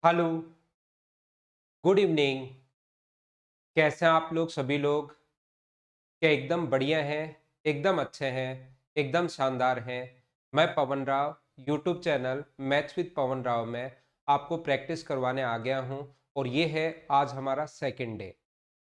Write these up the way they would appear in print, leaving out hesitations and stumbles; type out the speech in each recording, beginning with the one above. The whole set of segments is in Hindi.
Hello, good evening. कैसे हैं आप लोग सभी लोग? क्या एकदम बढ़िया हैं, एकदम अच्छे हैं, एकदम शानदार हैं। मैं Pawan Rao, YouTube channel maths with Pawan Rao में आपको प्रैक्टिस करवाने आ गया हूं और ये है आज हमारा सेकंड डे।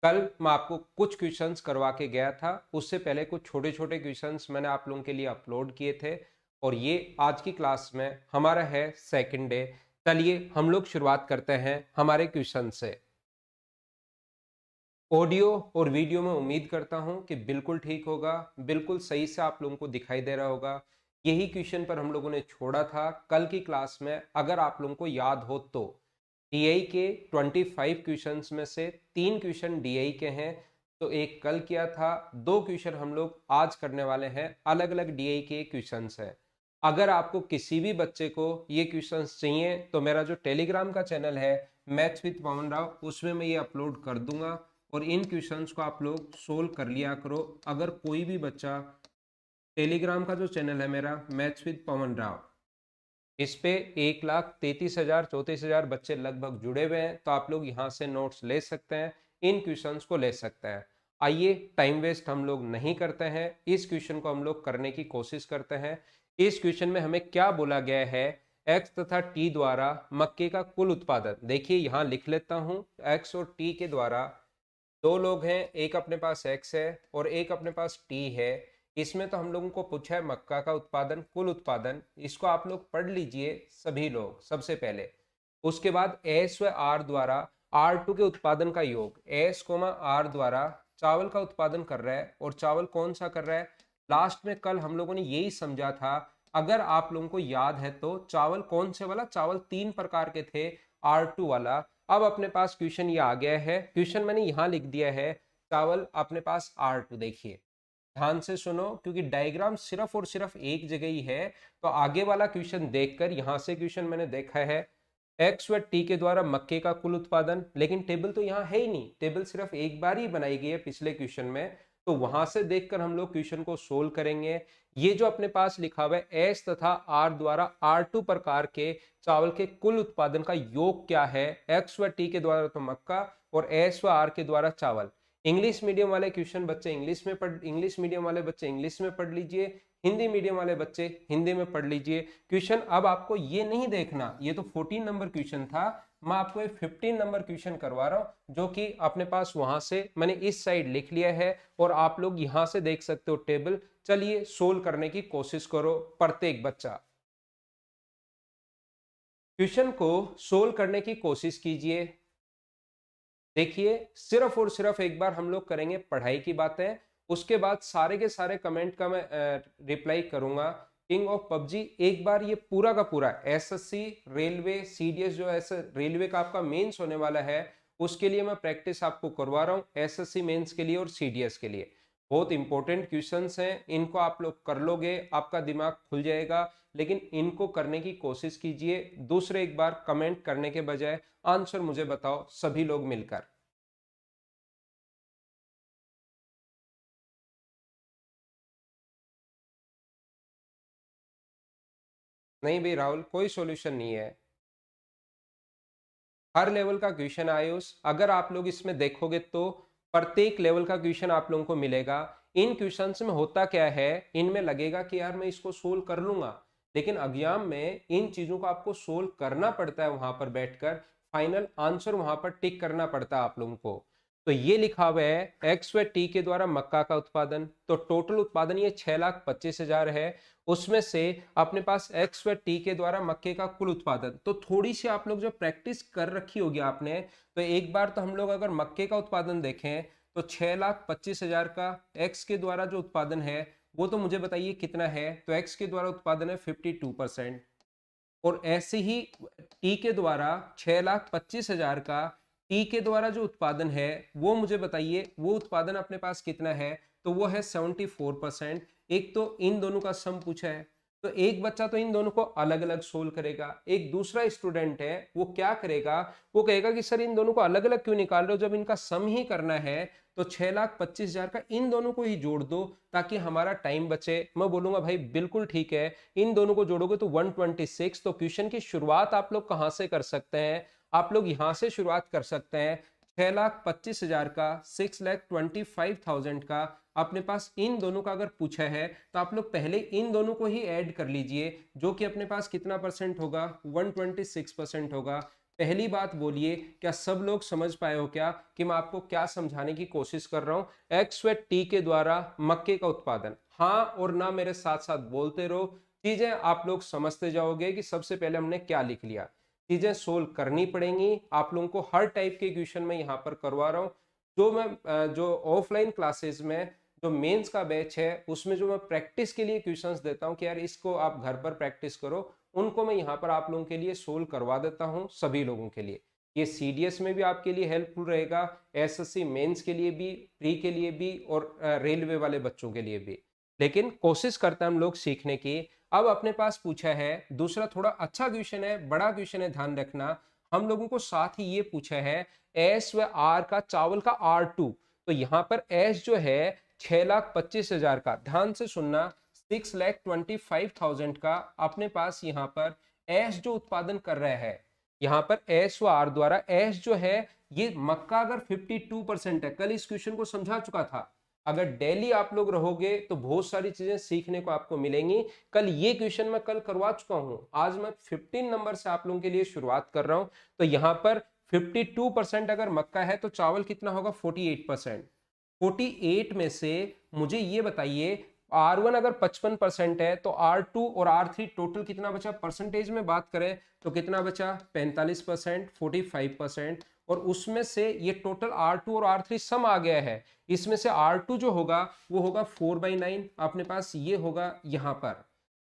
कल मैं आपको कुछ क्वेश्चंस करवा के गया था, उससे पहले कुछ छोटे छोटे क्वेश्चंस मैंने आप लोगों के लिए अपलोड किए थे और ये आज की क्लास में हमारा है सेकंड डे। चलिए हम लोग शुरुआत करते हैं हमारे क्वेश्चन से। ऑडियो और वीडियो में उम्मीद करता हूं कि बिल्कुल ठीक होगा, बिल्कुल सही से आप लोगों को दिखाई दे रहा होगा। यही क्वेश्चन पर हम लोगों ने छोड़ा था कल की क्लास में, अगर आप लोगों को याद हो तो। डीआई के 25 क्वेश्चंस में से 3 क्वेश्चन डीआई के हैं, तो एक कल किया था, 2 क्वेश्चन हम लोग आज करने वाले हैं, अलग अलग डीआई के क्वेश्चंस हैं। अगर आपको किसी भी बच्चे को ये क्वेश्चंस चाहिए तो मेरा जो टेलीग्राम का चैनल है मैथ्स विद पवन राव, उसमें मैं ये अपलोड कर दूंगा और इन क्वेश्चंस को आप लोग सोल्व कर लिया करो। अगर कोई भी बच्चा, टेलीग्राम का जो चैनल है मेरा मैथ्स विद पवन राव, इस पे 1,33,000 34,000 बच्चे लगभग जुड़े हुए हैं, तो आप लोग यहाँ से नोट्स ले सकते हैं, इन क्वेश्चंस को ले सकते हैं। आइए टाइम वेस्ट हम लोग नहीं करते हैं, इस क्वेश्चन को हम लोग करने की कोशिश करते हैं। इस क्वेश्चन में हमें क्या बोला गया है? एक्स तथा टी द्वारा मक्के का कुल उत्पादन। देखिए यहाँ लिख लेता हूँ, एक्स और टी के द्वारा, दो लोग हैं, एक अपने पास एक्स है और एक अपने पास टी है। इसमें तो हम लोगों को पूछा है मक्का का उत्पादन, कुल उत्पादन। इसको आप लोग पढ़ लीजिए सभी लोग सबसे पहले। उसके बाद एस व आर द्वारा R2 के उत्पादन का योग। एस कोमा आर द्वारा चावल का उत्पादन कर रहा है, और चावल कौन सा कर रहा है? लास्ट में कल हम लोगों ने यही समझा था, अगर आप लोगों को याद है तो, चावल कौन से वाला? चावल 3 प्रकार के थे, R2 वाला। अब अपने पास क्वेश्चन ये आ गया है, क्वेश्चन मैंने यहां लिख दिया है, चावल अपने पास R2। देखिए ध्यान से सुनो, क्योंकि डायग्राम सिर्फ और सिर्फ एक जगह ही है, तो आगे वाला क्वेश्चन देखकर, यहां से क्वेश्चन मैंने देखा है एक्स व टी के द्वारा मक्के का कुल उत्पादन, लेकिन टेबल तो यहाँ है ही नहीं, टेबल सिर्फ एक बार ही बनाई गई है पिछले क्वेश्चन में, तो वहां से देखकर हम लोग क्वेश्चन को सोल्व करेंगे। ये जो अपने पास लिखा हुआ है एस तथा आर द्वारा R2 प्रकार के चावल के कुल उत्पादन का योग क्या है? एक्स व टी के द्वारा तो मक्का और एस व आर के द्वारा चावल। इंग्लिश मीडियम वाले क्वेश्चन बच्चे इंग्लिश में पढ़, इंग्लिश मीडियम वाले बच्चे इंग्लिश में पढ़ लीजिए, हिंदी मीडियम वाले बच्चे हिंदी में पढ़ लीजिए। क्वेश्चन अब आपको ये नहीं देखना, ये तो 14 नंबर क्वेश्चन था, मैं आपको ये 15 नंबर क्वेश्चन करवा रहा हूं, जो कि अपने पास वहां से मैंने इस साइड लिख लिया है और आप लोग यहां से देख सकते हो टेबल। चलिए सोल्व करने की कोशिश करो प्रत्येक बच्चा। क्वेश्चन को सोल्व करने की कोशिश कीजिए। देखिए सिर्फ और सिर्फ एक बार हम लोग करेंगे पढ़ाई की बातें, उसके बाद सारे के सारे कमेंट का मैं रिप्लाई करूंगा। किंग ऑफ पबजी एक बार ये पूरा का पूरा एसएससी रेलवे सीडीएस, जो ऐसे रेलवे का आपका मेंस होने वाला है, उसके लिए मैं प्रैक्टिस आपको करवा रहा हूँ, एसएससी मेंस के लिए और सीडीएस के लिए। बहुत इंपॉर्टेंट क्वेश्चंस हैं, इनको आप लोग कर लोगे, आपका दिमाग खुल जाएगा, लेकिन इनको करने की कोशिश कीजिए। दूसरे एक बार कमेंट करने के बजाय आंसर मुझे बताओ सभी लोग मिलकर। नहीं भाई राहुल, कोई सॉल्यूशन नहीं है। हर लेवल का क्वेश्चन आयुष, अगर आप लोग इसमें देखोगे तो प्रत्येक लेवल का क्वेश्चन आप लोगों को मिलेगा। इन क्वेश्चंस में होता क्या है, इनमें लगेगा कि यार मैं इसको सोल्व कर लूंगा, लेकिन एग्जाम में इन चीजों को आपको सोल्व करना पड़ता है, वहां पर बैठकर फाइनल आंसर वहां पर टिक करना पड़ता है आप लोगों को। तो ये लिखा हुआ है एक्स व टी के द्वारा मक्का का उत्पादन, तो टोटल उत्पादन ये 6,25,000 है। उसमें से अपने पास एक्स व टी के द्वारा मक्के का कुल उत्पादन, तो थोड़ी सी आप लोग जो प्रैक्टिस कर रखी होगी आपने, तो एक बार तो हम लोग अगर मक्के का उत्पादन देखें तो 6,25,000 का एक्स के द्वारा जो उत्पादन है, वो तो मुझे बताइए कितना है? तो एक्स के द्वारा उत्पादन है 52%, और ऐसे ही टी के द्वारा 6,25,000 का टी के द्वारा जो उत्पादन है, वो मुझे बताइए वो उत्पादन अपने पास कितना है? तो वो है 74%। एक तो इन दोनों का सम पूछा है, तो एक बच्चा तो इन दोनों को अलग अलग सोल्व करेगा, एक दूसरा स्टूडेंट है वो क्या करेगा, वो कहेगा कि सर इन दोनों को अलग अलग क्यों निकाल रहे हो, जब इनका सम ही करना है तो 6,25,000 का इन दोनों को ही जोड़ दो ताकि हमारा टाइम बचे। मैं बोलूंगा भाई बिल्कुल ठीक है, इन दोनों को जोड़ोगे तो 126। तो क्वेश्चन की शुरुआत आप लोग कहां से कर सकते हैं? आप लोग यहाँ से शुरुआत कर सकते हैं। 6,25,000 का, 6,25,000 का अपने पास इन दोनों का अगर पूछा है तो आप लोग पहले इन दोनों को ही ऐड कर लीजिए, जो कि अपने पास कितना परसेंट होगा, 126% होगा। पहली बात बोलिए, क्या सब लोग समझ पाए हो क्या कि मैं आपको क्या समझाने की कोशिश कर रहा हूं? एक्स व टी के द्वारा मक्के का उत्पादन, हाँ और ना मेरे साथ साथ बोलते रहो, चीजें आप लोग समझते जाओगे कि सबसे पहले हमने क्या लिख लिया। चीजें सोल्व करनी पड़ेंगी, आप लोगों को हर टाइप के क्वेश्चन में यहाँ पर करवा रहा हूँ। जो मैं जो ऑफलाइन क्लासेस में जो मेंस का बैच है उसमें जो मैं प्रैक्टिस के लिए क्वेश्चंस देता हूं कि यार इसको आप घर पर प्रैक्टिस करो, उनको मैं यहाँ पर आप लोगों के लिए सोल्व करवा देता हूं सभी लोगों के लिए। ये सीडीएस में भी आपके लिए हेल्पफुल रहेगा, एसएससी मेंस के लिए भी, प्री के लिए भी और रेलवे वाले बच्चों के लिए भी। लेकिन कोशिश करते हैं हम लोग सीखने की। अब अपने पास पूछा है दूसरा थोड़ा अच्छा क्वेश्चन है, बड़ा क्वेश्चन है, ध्यान रखना। हम लोगों को साथ ही ये पूछा है एस व आर का, चावल का R2। तो यहाँ पर एस जो है 6,25,000 का, ध्यान से सुनना, 6,25,000 का अपने पास यहाँ पर एस जो उत्पादन कर रहा है, यहाँ पर एस व आर द्वारा एस जो है ये मक्का अगर 52% है, कल इस क्वेश्चन को समझा चुका था। अगर डेली आप लोग रहोगे तो बहुत सारी चीजें सीखने को आपको मिलेंगी। कल ये क्वेश्चन मैं कल करवा चुका हूं, आज मैं 15 नंबर से आप लोगों के लिए शुरुआत कर रहा हूं। तो यहां पर 52% अगर मक्का है तो चावल कितना होगा, 48%। 48 में से मुझे ये बताइए, R1 अगर 55% है तो R2 और R3 टोटल कितना बचा, परसेंटेज में बात करें तो कितना बचा, 45%, 45%। और उसमें से ये टोटल R2 और R3 सम आ गया है, इसमें से R2 जो होगा वो होगा 4/9 अपने पास, ये होगा यहां पर।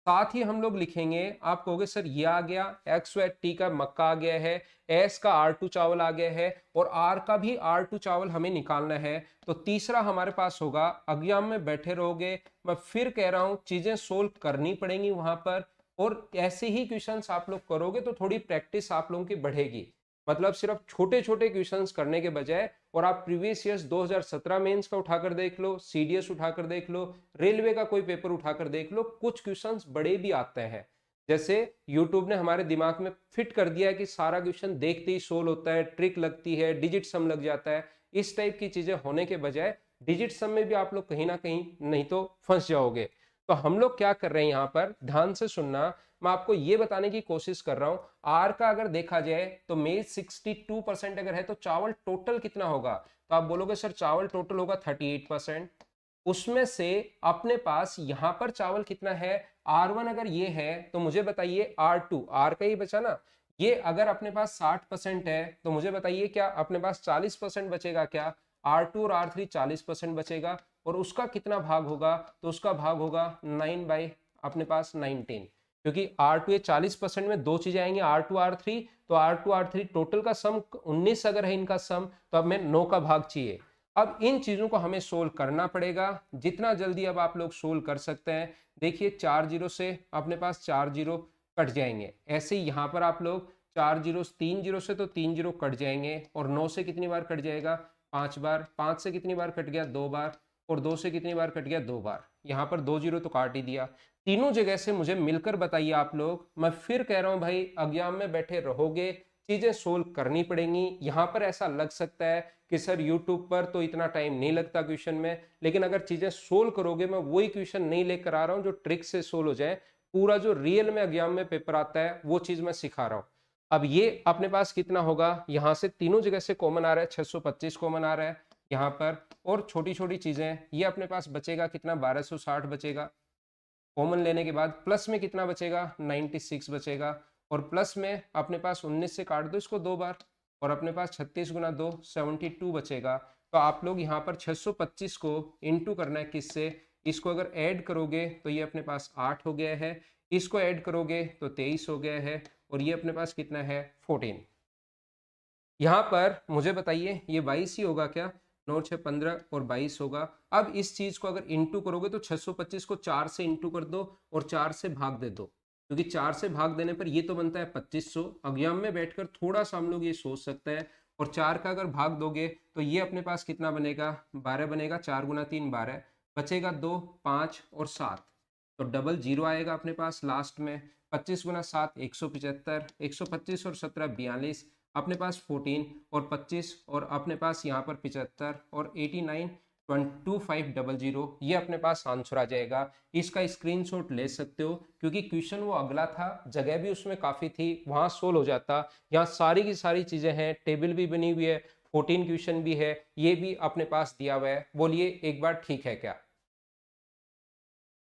साथ ही हम लोग लिखेंगे, आप कहोगे सर ये आ गया, एक्स व टी का मक्का आ गया है, एस का R2 चावल आ गया है और आर का भी R2 चावल हमें निकालना है। तो तीसरा हमारे पास होगा, एग्जाम में बैठे रहोगे, मैं फिर कह रहा हूं चीजें सोल्व करनी पड़ेंगी वहां पर, और ऐसे ही क्वेश्चंस आप लोग करोगे तो थोड़ी प्रैक्टिस आप लोगों की बढ़ेगी। मतलब सिर्फ छोटे छोटे क्वेश्चंस करने के बजाय, और आप प्रीवियस ईयर्स 2017 मेंस का उठाकर देख लो, सीडीएस उठाकर देख लो, रेलवे का कोई पेपर उठाकर देख लो, कुछ क्वेश्चंस बड़े भी आते हैं। जैसे यूट्यूब ने हमारे दिमाग में फिट कर दिया है कि सारा क्वेश्चन देखते ही सोल्व होता है, ट्रिक लगती है, डिजिट सम लग जाता है। इस टाइप की चीजें होने के बजाय डिजिट सम में भी आप लोग कहीं ना कहीं नहीं तो फंस जाओगे। तो हम लोग क्या कर रहे हैं यहाँ पर, ध्यान से सुनना, मैं आपको ये बताने की कोशिश कर रहा हूं। आर का अगर देखा जाए तो मेज 62% अगर है तो चावल टोटल कितना होगा, तो आप बोलोगे सर चावल टोटल होगा 38%। उसमें से अपने पास यहां पर चावल कितना है, R1 अगर ये है तो मुझे बताइए R2, आर का ही बचा ना, ये अगर अपने पास 60% है तो मुझे बताइए क्या अपने पास 40% बचेगा क्या, R2 और R3 40% बचेगा, और उसका कितना भाग होगा, तो उसका भाग होगा 9 बाई अपने पास 19। क्योंकि R2 ये 40% में दो चीजें आएंगी, R2 R3, तो R2 R3 टोटल का सम 19 अगर है इनका सम, तो अब मैं 9 का भाग चाहिए। अब इन चीजों को हमें सोल्व करना पड़ेगा, जितना जल्दी अब आप लोग सोल्व कर सकते हैं। देखिए 4 जीरो से अपने पास 4 जीरो कट जाएंगे, ऐसे ही यहां पर आप लोग 4 जीरो, 3 जीरो से तो 3 जीरो कट जाएंगे, और 9 से कितनी बार कट जाएगा, 5 बार, 5 से कितनी बार कट गया, 2 बार, और 2 से कितनी बार कट गया, 2 बार। यहां पर 2 जीरो तो काट ही दिया। तीनों जगह से मुझे मिलकर बताइए आप लोग, मैं फिर कह रहा हूं भाई एग्जाम में बैठे रहोगे चीजें सोल्व करनी पड़ेंगी। यहां पर ऐसा लग सकता है कि सर यूट्यूब पर तो इतना टाइम नहीं लगता क्वेश्चन में, लेकिन अगर चीजें सोल्व करोगे, मैं वही क्वेश्चन नहीं लेकर आ रहा हूं जो ट्रिक से सोल्व हो जाए, पूरा जो रियल में एग्जाम में पेपर आता है वो चीज मैं सिखा रहा हूं। अब ये अपने पास कितना होगा, यहां से तीनों जगह से कॉमन आ रहा है, 625 कॉमन आ रहा है यहां पर, और छोटी छोटी चीजें ये अपने पास बचेगा कितना, 1260 बचेगा। कॉमन लेने के बाद प्लस में कितना बचेगा, 96 बचेगा, और प्लस में अपने पास 19 से काट दो इसको 2 बार, और अपने पास 36 गुना 2 72 बचेगा। तो आप लोग यहाँ पर 625 को इंटू करना है किससे, इसको अगर ऐड करोगे तो ये अपने पास 8 हो गया है, इसको ऐड करोगे तो 23 हो गया है, और ये अपने पास कितना है, 14। यहाँ पर मुझे बताइए ये 22 ही होगा क्या, 9 6 15 और 22 होगा। अब इस चीज को अगर इंटू करोगे तो 625 को 4 से इंटू कर दो और 4 से भाग दे दो, क्योंकि 4 से भाग देने पर ये तो बनता है 2500। एग्जाम में बैठकर थोड़ा सा हम लोग ये सोच सकते हैं, और 4 का अगर भाग दोगे तो ये अपने पास कितना बनेगा, 12 बनेगा, 4 गुना 3 12, बचेगा 2 5 और 7, तो डबल जीरो आएगा अपने पास लास्ट में। 25 गुना 7 175, 125 और 17 42, अपने पास 14 और 25 और अपने पास यहाँ पर 75 और 89.2500 ये अपने पास आंसर आ जाएगा। इसका स्क्रीनशॉट ले सकते हो क्योंकि क्वेश्चन वो अगला था, जगह भी उसमें काफी थी, वहां सोल्व हो जाता। यहाँ सारी की सारी चीजें हैं, टेबल भी बनी हुई है, 14 क्वेश्चन भी है, ये भी अपने पास दिया हुआ है। बोलिए एक बार ठीक है क्या?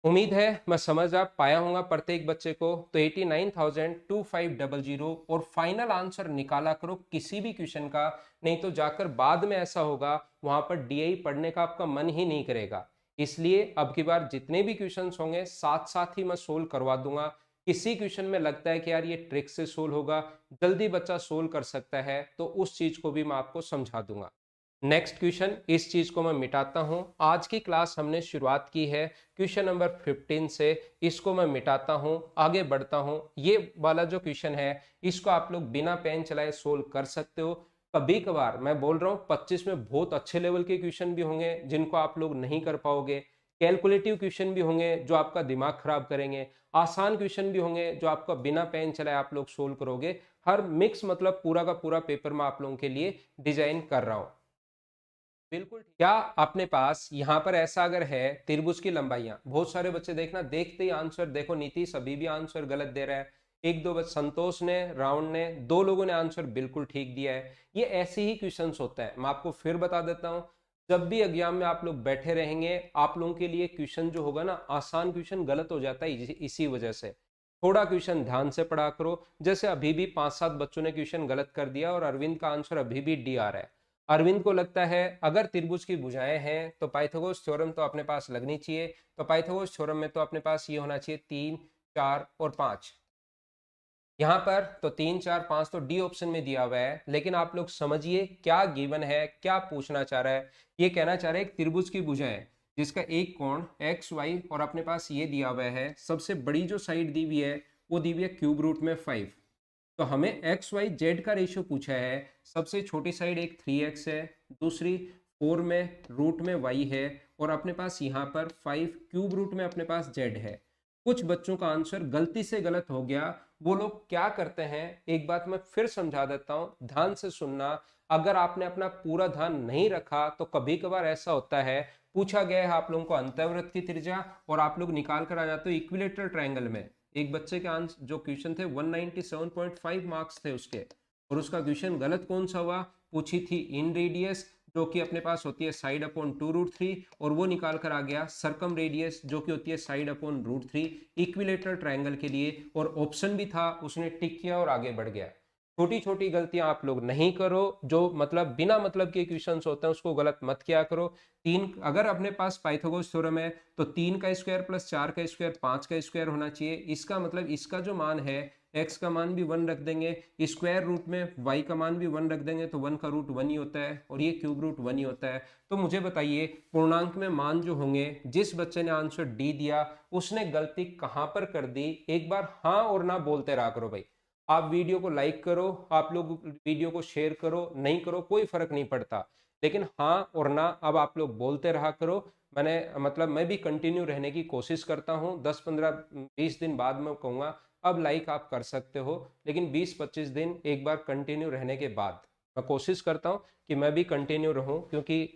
उम्मीद है मैं समझ आ पाया हूँ प्रत्येक बच्चे को। तो 89,2500 और फाइनल आंसर निकाला करो किसी भी क्वेश्चन का, नहीं तो जाकर बाद में ऐसा होगा वहां पर डीआई पढ़ने का आपका मन ही नहीं करेगा। इसलिए अब की बार जितने भी क्वेश्चंस होंगे साथ साथ ही मैं सोल्व करवा दूंगा। किसी क्वेश्चन में लगता है कि यार ये ट्रिक से सोल्व होगा, जल्दी बच्चा सोल्व कर सकता है, तो उस चीज को भी मैं आपको समझा दूंगा। नेक्स्ट क्वेश्चन, इस चीज को मैं मिटाता हूं। आज की क्लास हमने शुरुआत की है क्वेश्चन नंबर 15 से, इसको मैं मिटाता हूं, आगे बढ़ता हूं। ये वाला जो क्वेश्चन है इसको आप लोग बिना पेन चलाए सोल्व कर सकते हो। कभी कभार मैं बोल रहा हूं 25 में बहुत अच्छे लेवल के क्वेश्चन भी होंगे जिनको आप लोग नहीं कर पाओगे, कैलकुलेटिव क्वेश्चन भी होंगे जो आपका दिमाग खराब करेंगे, आसान क्वेश्चन भी होंगे जो आपका बिना पेन चलाए आप लोग सोल्व करोगे। हर मिक्स मतलब पूरा का पूरा पेपर मैं आप लोगों के लिए डिजाइन कर रहा हूं। बिल्कुल क्या अपने पास यहाँ पर ऐसा अगर है त्रिभुज की लंबाइयां, बहुत सारे बच्चे देखना देखते ही आंसर, देखो नीतीश अभी भी आंसर गलत दे रहा है, एक दो बच्चे संतोष ने, राउंड ने, दो लोगों ने आंसर बिल्कुल ठीक दिया है। ये ऐसे ही क्वेश्चंस होता है। मैं आपको फिर बता देता हूँ, जब भी एग्जाम में आप लोग बैठे रहेंगे आप लोगों के लिए क्वेश्चन जो होगा ना, आसान क्वेश्चन गलत हो जाता है इसी वजह से। थोड़ा क्वेश्चन ध्यान से पढ़ा करो। जैसे अभी भी 5-7 बच्चों ने क्वेश्चन गलत कर दिया और अरविंद का आंसर अभी भी डी आ रहा है। अरविंद को लगता है अगर त्रिभुज की भुजाएं हैं तो पाइथागोरस थ्योरम तो अपने पास लगनी चाहिए, तो पाइथागोरस थ्योरम में तो अपने पास ये होना चाहिए 3, 4 और 5। यहाँ पर तो 3, 4, 5 तो डी ऑप्शन में दिया हुआ है, लेकिन आप लोग समझिए क्या गिवन है, क्या पूछना चाह रहा है। ये कहना चाह रहा है एक त्रिभुज की भुजाएं जिसका एक कोण एक्स वाई और अपने पास ये दिया हुआ है, सबसे बड़ी जो साइड दी हुई है वो दी हुई है क्यूब रूट में 5। तो हमें एक्स वाई जेड का रेशियो पूछा है। सबसे छोटी साइड एक 3x है, दूसरी 4 में रूट में y है और अपने पास यहाँ पर 5 क्यूब रूट में अपने पास z है। कुछ बच्चों का आंसर गलती से गलत हो गया। वो लोग क्या करते हैं, एक बात मैं फिर समझा देता हूं, ध्यान से सुनना। अगर आपने अपना पूरा ध्यान नहीं रखा तो कभी कभार ऐसा होता है, पूछा गया है आप लोगों को अंतःवृत्त की त्रिज्या और आप लोग निकाल कर आ जाते हो इक्विलेटरल ट्रायंगल में। एक बच्चे के आंसर जो क्वेश्चन थे 197.5 मार्क्स थे उसके, और उसका क्वेश्चन गलत कौन सा हुआ, पूछी थी इन रेडियस जो कि अपने पास होती है साइड अपॉन 2√3, और वो निकाल कर आ गया सरकम रेडियस जो कि होती है साइड अपॉन √3 इक्विलेटरल ट्रायंगल के लिए, और ऑप्शन भी था, उसने टिक किया और आगे बढ़ गया। छोटी छोटी गलतियां आप लोग नहीं करो, जो मतलब बिना मतलब के क्वेश्चंस होते हैं उसको गलत मत किया करो। तीन, अगर अपने पास पाइथागोरस थ्योरम है तो 3 का स्क्वायर प्लस 4 का स्क्वायर 5 का स्क्वायर होना चाहिए। इसका मतलब इसका जो मान है x का मान भी 1 रख देंगे, स्क्वायर रूट में y का मान भी 1 रख देंगे, तो 1 का रूट 1 ही होता है और ये क्यूब रूट 1 ही होता है। तो मुझे बताइए पूर्णांक में मान जो होंगे, जिस बच्चे ने आंसर डी दिया उसने गलती कहां पर कर दी, एक बार हाँ और ना बोलते रहा करो भाई। आप वीडियो को लाइक करो, आप लोग वीडियो को शेयर करो, नहीं करो कोई फर्क नहीं पड़ता, लेकिन हाँ और ना अब आप लोग बोलते रहा करो। मैंने मतलब मैं भी कंटिन्यू रहने की कोशिश करता हूँ। 10-15-20 दिन बाद मैं कहूँगा अब लाइक आप कर सकते हो, लेकिन 20-25 दिन एक बार कंटिन्यू रहने के बाद मैं कोशिश करता हूँ कि मैं भी कंटिन्यू रहूँ, क्योंकि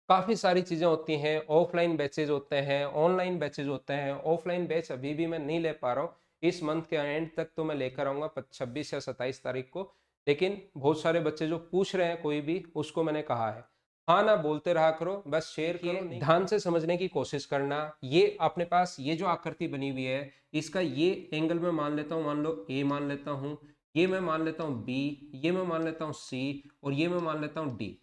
काफ़ी सारी चीज़ें होती हैं। ऑफलाइन बैचेज होते हैं, ऑनलाइन बैचेज होते हैं। ऑफलाइन बैच अभी भी मैं नहीं ले पा रहा हूँ, इस मंथ के एंड तक तो मैं लेकर आऊँगा 26 या 27 तारीख को। लेकिन बहुत सारे बच्चे जो पूछ रहे हैं कोई भी, उसको मैंने कहा है हाँ ना बोलते रहा करो, बस शेयर करो, ध्यान से समझने की कोशिश करना। ये अपने पास ये जो आकृति बनी हुई है, इसका ये एंगल मैं मान लेता हूँ, मान लो ए मान लेता हूँ, ये मैं मान लेता हूँ बी, ये मैं मान लेता हूँ सी और ये मैं मान लेता हूँ डी।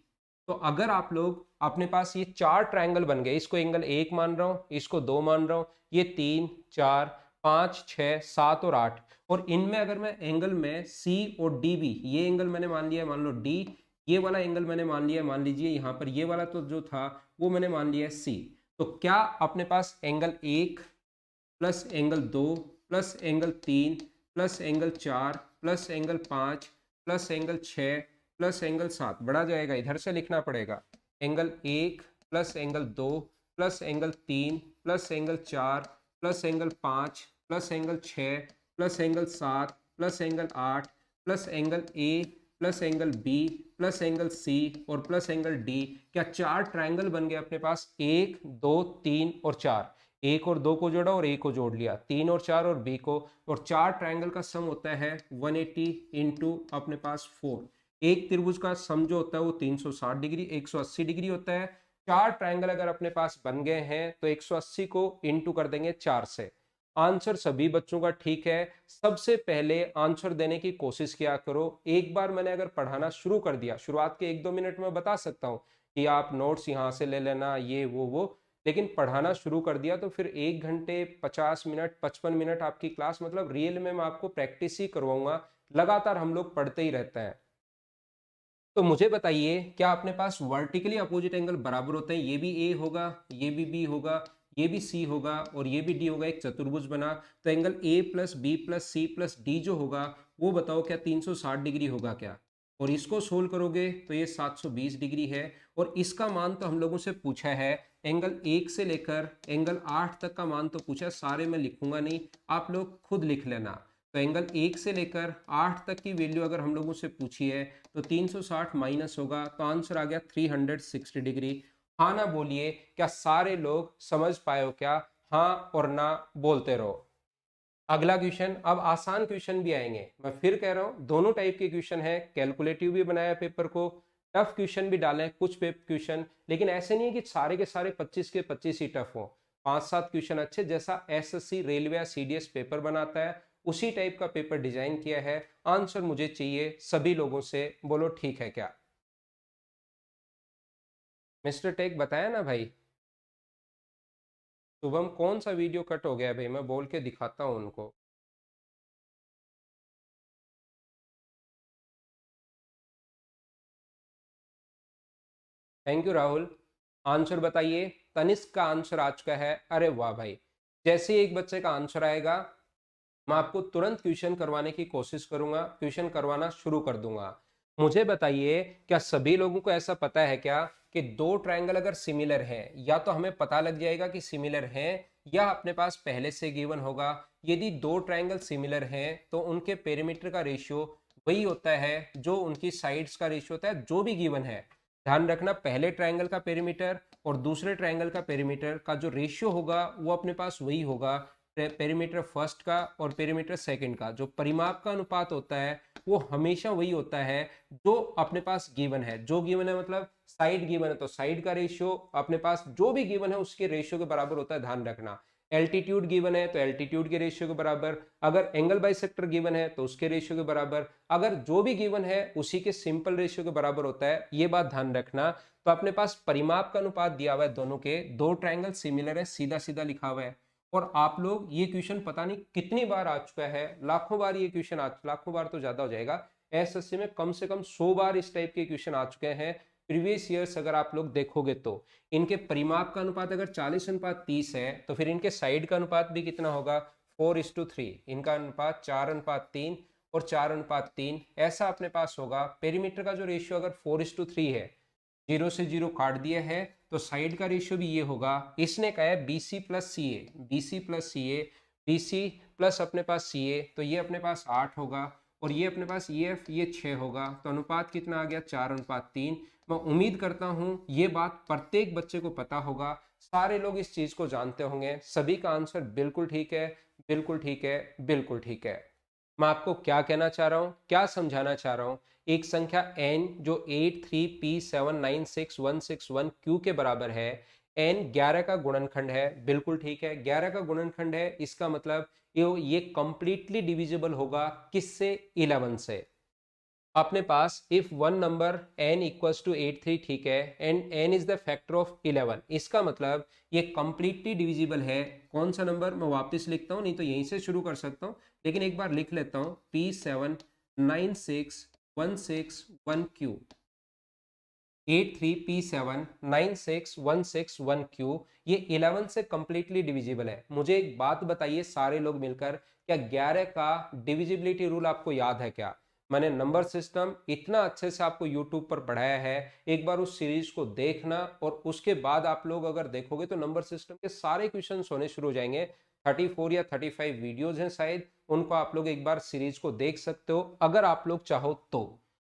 तो अगर आप लोग अपने पास ये 4 ट्रायंगल बन गए, इसको एंगल 1 मान रहा हूं, इसको 2 मान रहा हूं, ये 3, 4, 5, 6, 7 और 8, और इनमें अगर मैं एंगल में सी और डी भी, ये एंगल मैंने मान लिया मान लो डी, ये वाला एंगल मैंने मान लिया, मान लीजिए यहाँ पर ये वाला तो जो था वो मैंने मान लिया सी। तो क्या अपने पास angle 1 plus angle 2 plus angle 3 plus angle 4 plus angle 5 plus angle 6 plus angle 7 बढ़ा जाएगा, इधर से लिखना पड़ेगा। Angle 1 plus angle 2 plus angle 3 plus angle 4 plus angle 5 plus angle 6 plus angle 7 plus angle 8 plus angle ए plus angle B plus angle C और प्लस एंगल डी, क्या 4 ट्रायंगल बन गए अपने पास, 1 2 3 और 4। एक और दो को जोड़ा और एक को जोड़ लिया, 3 और 4 और बी को, और 4 ट्रायंगल का सम होता है 180 इंटू अपने पास 4। एक त्रिभुज का सम जो होता है वो 360 डिग्री 180 डिग्री होता है। 4 ट्रायंगल अगर अपने पास बन गए हैं तो 180 को इंटू कर देंगे 4 से। आंसर सभी बच्चों का ठीक है। सबसे पहले आंसर देने की कोशिश किया करो। एक बार मैंने अगर पढ़ाना शुरू कर दिया, शुरुआत के 1-2 मिनट में बता सकता हूँ कि आप नोट्स यहाँ से ले लेना, ये वो, लेकिन पढ़ाना शुरू कर दिया तो फिर 1 घंटे 50 मिनट 55 मिनट आपकी क्लास, मतलब रियल में मैं आपको प्रैक्टिस ही करवाऊंगा। लगातार हम लोग पढ़ते ही रहते हैं। तो मुझे बताइए, क्या अपने पास वर्टिकली अपोजिट एंगल बराबर होते हैं? ये भी ए होगा, ये भी बी होगा, ये भी सी होगा और ये भी डी होगा, एक चतुर्भुज बना। तो एंगल ए plus b plus c plus d जो होगा वो बताओ क्या 360 डिग्री होगा क्या? और इसको सोल्व करोगे तो ये 720 डिग्री है। और इसका मान तो हम लोगों से पूछा है, एंगल 1 से लेकर एंगल 8 तक का मान तो पूछा है। सारे मैं लिखूंगा नहीं, आप लोग खुद लिख लेना। तो एंगल 1 से लेकर 8 तक की वैल्यू अगर हम लोगों से पूछी है तो 360 माइनस होगा, तो आंसर आ गया 360 डिग्री। हाँ ना बोलिए, क्या सारे लोग समझ पाए हो क्या? हाँ और ना बोलते रहो। अगला क्वेश्चन, अब आसान क्वेश्चन भी आएंगे। मैं फिर कह रहा हूं दोनों टाइप के क्वेश्चन है, कैलकुलेटिव भी बनाया पेपर को, टफ क्वेश्चन भी डाले कुछ क्वेश्चन, लेकिन ऐसे नहीं है कि सारे के सारे 25 के 25 ही टफ हो। 5-7 क्वेश्चन अच्छे, जैसा एसएससी रेलवे या सीडीएस पेपर बनाता है उसी टाइप का पेपर डिजाइन किया है। आंसर मुझे चाहिए सभी लोगों से, बोलो ठीक है क्या? मिस्टर टेक बताया ना भाई। शुभम कौन सा वीडियो कट हो गया भाई? मैं बोल के दिखाता हूँ उनको। Thank you Rahul. आंसर बताइए। तनिष्क का आंसर आ चुका है। अरे वाह भाई, जैसे ही एक बच्चे का आंसर आएगा मैं आपको तुरंत क्वेश्चन करवाने की कोशिश करूंगा, क्वेश्चन करवाना शुरू कर दूंगा। मुझे बताइए, क्या सभी लोगों को ऐसा पता है क्या कि दो ट्रायंगल अगर सिमिलर है, या तो हमें पता लग जाएगा कि सिमिलर है या अपने पास पहले से गिवन होगा। यदि दो ट्रायंगल सिमिलर हैं तो उनके पेरीमीटर का रेशियो वही होता है जो उनकी साइड्स का रेशियो होता है, जो भी गिवन है। ध्यान रखना, पहले ट्रायंगल का पेरीमीटर और दूसरे ट्रायंगल का पेरीमीटर का जो रेशियो होगा वो अपने पास वही होगा। पेरीमीटर फर्स्ट का और पेरीमीटर सेकंड का जो परिमाप का अनुपात होता है वो हमेशा वही होता है जो अपने पास गिवन है। जो गिवन है मतलब साइड गिवन है तो साइड का रेशियो अपने पास जो भी गिवन है उसके रेशियो के बराबर होता है। ध्यान रखना, एल्टीट्यूड गिवन है तो एल्टीट्यूड के रेशियो के बराबर, अगर एंगल बाइसेक्टर गिवन है तो उसके रेशियो के बराबर, अगर जो भी गिवन है उसी के सिंपल रेशियो के बराबर होता है। ये बात ध्यान रखना। तो अपने पास परिमाप का अनुपात दिया हुआ है दोनों के, दो ट्रायंगल सिमिलर है, सीधा सीधा लिखा हुआ है। और आप लोग ये क्वेश्चन पता नहीं कितनी बार आ चुका है, लाखों बार ये क्वेश्चन आ, लाखों बार तो ज्यादा हो जाएगा, एसएससी में कम से कम 100 बार इस टाइप के क्वेश्चन आ चुके हैं प्रीवियस ईयर्स। अगर आप लोग देखोगे तो इनके परिमाप का अनुपात अगर 40:30 है तो फिर इनके साइड का अनुपात भी कितना होगा, 4:3। इनका अनुपात 4:3 और 4:3 ऐसा अपने पास होगा। पेरीमीटर का जो रेशियो अगर 4:3 है, जीरो से जीरो काट दिया है, तो साइड का रेशियो भी ये होगा। इसने कहा है बीसी प्लस सी ए, बीसी प्लस सी ए, बीसी प्लस अपने पास सी ए, तो ये अपने पास 8 होगा और ये अपने पास ई एफ ये 6 होगा। तो अनुपात कितना आ गया, 4:3। मैं उम्मीद करता हूँ ये बात प्रत्येक बच्चे को पता होगा, सारे लोग इस चीज को जानते होंगे। सभी का आंसर बिल्कुल ठीक है, बिल्कुल ठीक है, बिल्कुल ठीक है। मैं आपको क्या कहना चाह रहा हूँ, क्या समझाना चाह रहा हूँ, एक संख्या n जो 83p796161q के बराबर है, n 11 का गुणनखंड है, बिल्कुल ठीक है 11 का गुणनखंड है। इसका मतलब ये कंप्लीटली डिविजिबल होगा किससे, 11 से। अपने पास if one number n equals to 83, ठीक है, and n is the factor of 11, इसका मतलब ये कंप्लीटली डिविजिबल है। कौन सा नंबर, मैं वापस लिखता हूं, नहीं तो यहीं से शुरू कर सकता हूं, लेकिन एक बार लिख लेता हूं, P796161Q, 83P796161Q, ये 11 से कंप्लीटली डिविजिबल है। मुझे एक बात बताइए सारे लोग मिलकर, क्या 11 का डिविजिबिलिटी रूल आपको याद है क्या? मैंने नंबर सिस्टम इतना अच्छे से आपको यूट्यूब पर पढ़ाया है, एक बार उस सीरीज को देखना और उसके बाद आप लोग अगर देखोगे तो नंबर सिस्टम के सारे क्वेश्चन होने शुरू हो जाएंगे। 34 या 35 वीडियोज हैं शायद, उनको आप लोग एक बार सीरीज को देख सकते हो अगर आप लोग चाहो तो।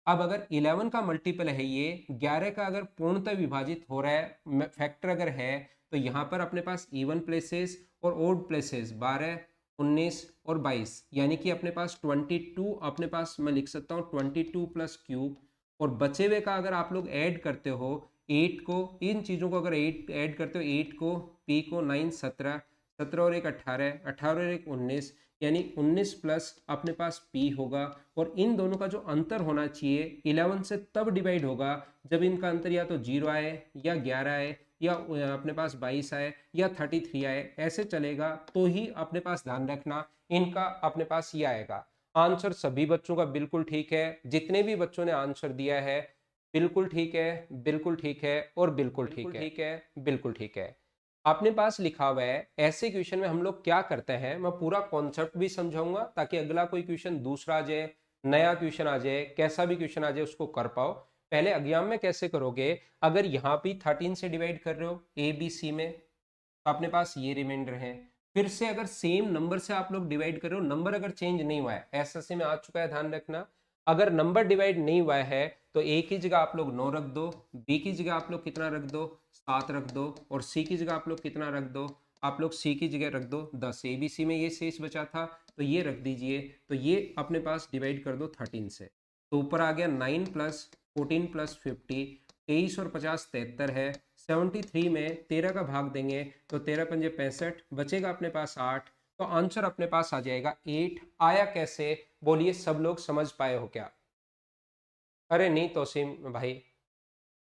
अब अगर 11 का मल्टीपल है ये 11 का, अगर पूर्णतः विभाजित हो रहा है, फैक्टर अगर है, तो यहाँ पर अपने पास इवन प्लेसेस और ओड प्लेसेस 12, 19 और 22, यानी कि अपने पास 22, अपने पास मैं लिख सकता हूँ 22 प्लस क्यूब, और बचे हुए का अगर आप लोग ऐड करते हो 8 को, इन चीज़ों को अगर 8 ऐड करते हो, 8 को, p को 9 17, 17 और एक 18, 18 और एक 19, यानी 19 प्लस अपने पास p होगा। और इन दोनों का जो अंतर होना चाहिए 11 से तब डिवाइड होगा जब इनका अंतर या तो 0 आए या 11 आए या अपने पास 22 आए या 33 आए, ऐसे चलेगा तो ही अपने पास ध्यान रखना इनका अपने पास ये आएगा। आंसर सभी बच्चों का बिल्कुल ठीक है, जितने भी बच्चों ने आंसर दिया है बिल्कुल ठीक है, बिल्कुल ठीक है और बिल्कुल ठीक है, बिल्कुल ठीक है। अपने पास लिखा हुआ है ऐसे क्वेश्चन में हम लोग क्या करते हैं, मैं पूरा कॉन्सेप्ट भी समझाऊंगा ताकि अगला कोई क्वेश्चन दूसरा आ जाए, नया क्वेश्चन आ जाए, कैसा भी क्वेश्चन आ जाए उसको कर पाओ। पहले एग्जाम में कैसे करोगे, अगर यहाँ भी 13 से डिवाइड कर रहे हो ए बी सी में, तो अपने पास ये रिमाइंडर है। फिर से अगर सेम नंबर से आप लोग डिवाइड कर रहे हो, नंबर अगर चेंज नहीं हुआ है, एसएससी में आ चुका है ध्यान रखना, अगर नंबर डिवाइड नहीं हुआ है तो ए की जगह आप लोग 9 रख दो, बी की जगह आप लोग कितना रख दो 7 रख दो, और सी की जगह आप लोग कितना रख दो, आप लोग सी की जगह रख दो 10। ए बी सी में ये शेष बचा था तो ये रख दीजिए, तो ये अपने पास डिवाइड कर दो 13 से, तो ऊपर आ गया 9 प्लस 14 प्लस 50, 23 और 50 73 है। 73 में 13 का भाग देंगे तो 13 पंजे 65, बचेगा अपने पास 8, तो आंसर अपने पास आ जाएगा 8। आया कैसे, बोलिए सब लोग समझ पाए हो क्या? अरे नहीं तोसीम भाई,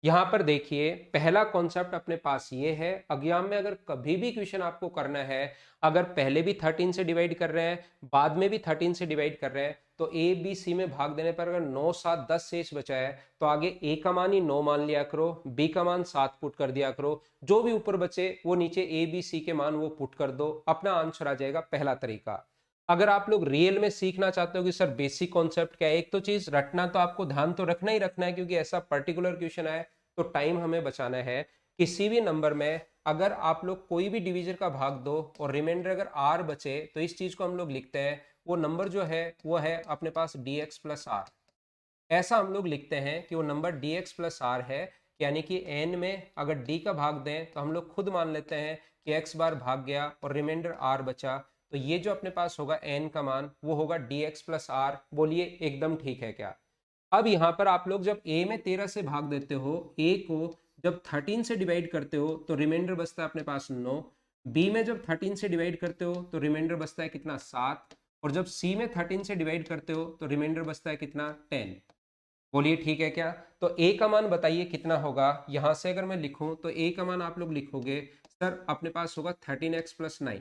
यहाँ पर देखिए पहला कॉन्सेप्ट अपने पास ये है, एग्जाम में अगर कभी भी क्वेश्चन आपको करना है, अगर पहले भी 13 से डिवाइड कर रहे हैं बाद में भी 13 से डिवाइड कर रहे हैं, तो ए बी सी में भाग देने पर अगर 9 7 10 शेष बचा है तो आगे ए का मान ही 9 मान लिया करो, बी का मान 7 पुट कर दिया करो, जो भी ऊपर बचे वो नीचे ए बी सी के मान वो पुट कर दो, अपना आंसर आ जाएगा। पहला तरीका। अगर आप लोग रियल में सीखना चाहते हो कि सर बेसिक कॉन्सेप्ट क्या है, एक तो चीज रटना, तो आपको ध्यान तो रखना ही रखना है क्योंकि ऐसा पर्टिकुलर क्वेश्चन है तो टाइम हमें बचाना है। किसी भी नंबर में अगर आप लोग कोई भी डिवीजन का भाग दो और रिमाइंडर अगर आर बचे तो इस चीज को हम लोग लिखते हैं, वो नंबर जो है वो है अपने पास डी एक्स प्लस आर। ऐसा हम लोग लिखते हैं कि वो number d x plus r है, यानी कि एन में अगर डी का भाग दें तो हम लोग खुद मान लेते हैं कि एक्स बार भाग गया और रिमाइंडर आर बचा, तो ये जो अपने पास होगा एन का मान वो होगा डी एक्स प्लस आर। बोलिए एकदम ठीक है क्या? अब यहाँ पर आप लोग जब a में 13 से भाग देते हो, a को जब 13 से डिवाइड करते हो तो रिमाइंडर बचता है अपने पास 9, b में जब 13 से डिवाइड करते हो तो रिमाइंडर बचता है कितना 7, और जब c में 13 से डिवाइड करते हो तो रिमाइंडर बचता है कितना 10। बोलिए ठीक है क्या? तो a का मान बताइए कितना होगा, यहां से अगर मैं लिखूं तो a का मान आप लोग लिखोगे सर अपने पास होगा 13x प्लस 9।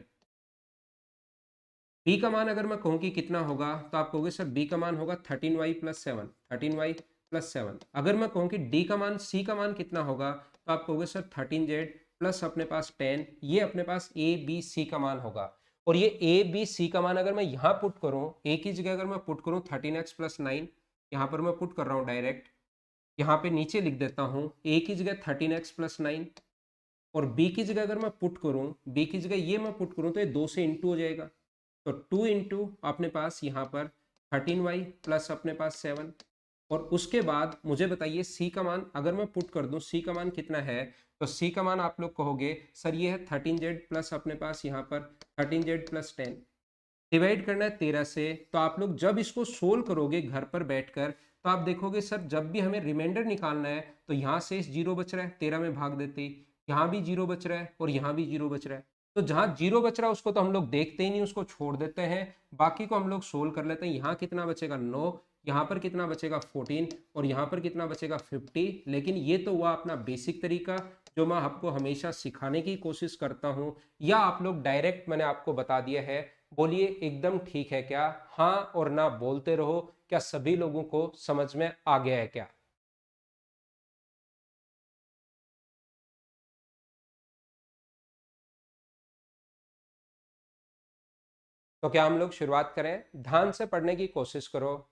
बी का मान अगर मैं कहूँ कि कितना होगा तो आप कहोगे सर बी का मान होगा 13y प्लस 7, 13y प्लस 7। अगर मैं कहूँ कि डी का मान सी का मान कितना होगा तो आप कहोगे सर 13z प्लस अपने पास 10, ये अपने पास ए बी सी का मान होगा। और ये ए बी सी का मान अगर मैं यहाँ पुट करूँ, ए की जगह अगर मैं पुट करूँ 13x प्लस 9, यहाँ पर मैं पुट कर रहा हूँ डायरेक्ट, यहाँ पे नीचे लिख देता हूँ ए की जगह 13x प्लस 9, और बी की जगह अगर मैं पुट करूँ, बी की जगह ये मैं पुट करूँ तो ये 2 से इंटू हो जाएगा, तो 2 इंटू अपने पास यहाँ पर 13y प्लस अपने पास 7। और उसके बाद मुझे बताइए सी का मान अगर मैं पुट कर दूं, सी का मान कितना है, तो सी का मान आप लोग कहोगे सर ये है 13z प्लस अपने पास यहाँ पर 13z प्लस 10, डिवाइड करना है 13 से। तो आप लोग जब इसको सोल्व करोगे घर पर बैठकर तो आप देखोगे सर जब भी हमें रिमाइंडर निकालना है तो यहाँ से 0 बच रहा है 13 में भाग देते ही, यहाँ भी 0 बच रहा है और यहाँ भी 0 बच रहा है, तो जहाँ 0 बच रहा है उसको तो हम लोग देखते ही नहीं, उसको छोड़ देते हैं, बाकी को हम लोग सोल्व कर लेते हैं। यहाँ कितना बचेगा 9, यहाँ पर कितना बचेगा 14, और यहाँ पर कितना बचेगा 50। लेकिन ये तो हुआ अपना बेसिक तरीका जो मैं आपको हमेशा सिखाने की कोशिश करता हूँ, या आप लोग डायरेक्ट मैंने आपको बता दिया है। बोलिए एकदम ठीक है क्या? हाँ और ना बोलते रहो, क्या सभी लोगों को समझ में आ गया है क्या? तो क्या हम लोग शुरुआत करें? ध्यान से पढ़ने की कोशिश करो।